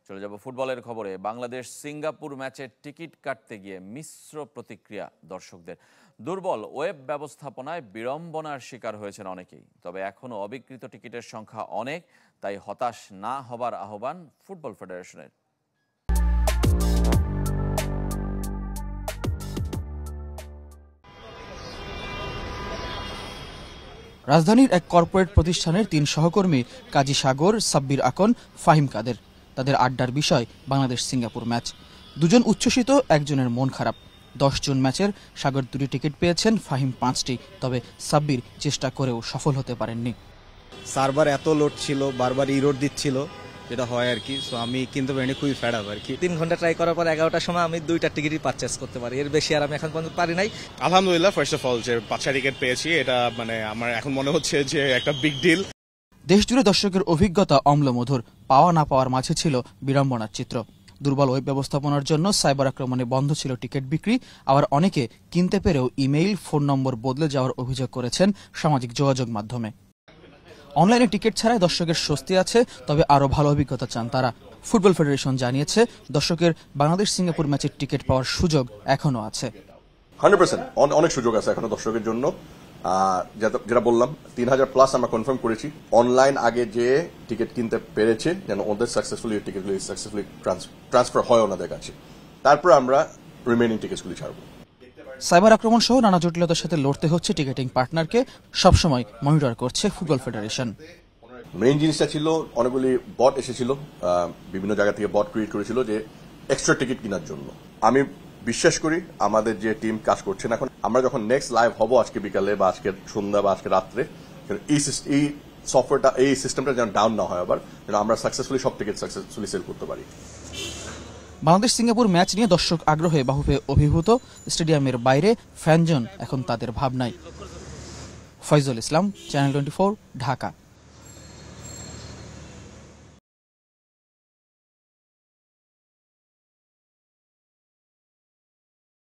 চলে যাব ফুটবলের খবরে। বাংলাদেশ সিঙ্গাপুর ম্যাচের টিকিট কাটতে গিয়ে মিশ্র প্রতিক্রিয়া দর্শকদের। দুর্বল ওয়েব ব্যবস্থাপনায় বিড়ম্বনার শিকার হয়েছেন অনেকেই। তবে এখনও অবিক্রিত টিকিটের সংখ্যা অনেক, তাই হতাশ না হবার আহ্বান ফুটবল ফেডারেশনের। রাজধানীর এক কর্পোরেট প্রতিষ্ঠানের ৩ সহকর্মী কাজী সাগর, সাব্বির আকন, ফাহিম কাদের। তাদের আড্ডার বিষয় বাংলাদেশ সিঙ্গাপুর ম্যাচ। দুজন উচ্ছ্বসিত, একজনের মন খারাপ। 10 জুন ম্যাচের সাগর 2টি টিকিট পেয়েছেন, ফাহিম 5টি। তবে সাব্বির চেষ্টা করেও সফল হতে পারেননি। সার্ভার এত লোড ছিল, বারবার ইরোড দিচ্ছিল, যেটা হয় আর কি। সো আমি কিন্তু খুবই ফেড আপ আর কি। 3 ঘন্টা ট্রাই করার পর 11টার সময় আমি 2টা টিকিটই পারচেস করতে পারি। এর বেশি আর আমি এখন পর্যন্ত পারি নাই। আলহামদুলিল্লাহ, ফার্স্ট অফ অল যে 5টা টিকিট পেয়েছি, এটা আমার এখন মনে হচ্ছে যে একটা বিগ ডিল। দেশজুড়ে দর্শকের অভিজ্ঞতা অম্লমধুর। পাওয়া না পাওয়ার মাঝে ছিল বিড়ম্বনার চিত্র। দুর্বল ওয়েব ব্যবস্থাপনার জন্য সাইবার আক্রমণে বন্ধ ছিল টিকিট বিক্রি। আবার অনেকে কিনতে পেরেও ইমেইল, ফোন নম্বর বদলে যাওয়ার অভিযোগ করেছেন সামাজিক যোগাযোগ মাধ্যমে। অনলাইনে টিকিট ছাড়াই দর্শকের স্বস্তি আছে, তবে আরও ভালো অভিজ্ঞতা চান তারা। ফুটবল ফেডারেশন জানিয়েছে, দর্শকের বাংলাদেশ সিঙ্গাপুর ম্যাচের টিকিট পাওয়ার সুযোগ এখনো আছে। 100% অনেক সুযোগ আছে এখনো দর্শকের জন্য। যেটা বললাম, 3000+ আমরা কনফার্ম করেছি। অনলাইন আগে যে টিকিট কিনতে পেরেছে, যেন ওদের সাকসেসফুলি টিকিটগুলি সাকসেসফুলি ট্রান্সফার হয় ওনাদের কাছে। তারপর আমরা রিমেইনিং টিকিটগুলি ছাড়বো। সাইবার আক্রমণ সহ নানা জটিলতার সাথে লড়তে হচ্ছে টিকিটিং পার্টনারকে। সবসময় মনিটর করছে ফুটবল ফেডারেশন। মেইন জিনিসটা ছিল, অনেকগুলি বট এসেছিল, বিভিন্ন জায়গা থেকে বট ক্রিয়েট করেছিল যে এক্সট্রা টিকিট কেনার জন্য। আমি বিশ্বাস করি আমাদের যে টিম কাজ করছেন এখন, আমরা যখন নেক্সট লাইভ হব আজকে বিকালে বা আজকে সন্ধ্যা বা আজকে রাত্রে, এই সফটওয়্যারটা, এই সিস্টেমটা যেন ডাউন না হয়, আবার যেন আমরা সাকসেসফুলি সব টিকিট সাকসেসফুলি সেল করতে পারি। বাংলাদেশ সিঙ্গাপুর ম্যাচ নিয়ে দর্শক আগ্রহে বাহুবে অভিভূত। স্টেডিয়ামের বাইরে ফ্যানজন এখন তাদের ভাবনায়। ফয়জুল ইসলাম, চ্যানেল 24, ঢাকা।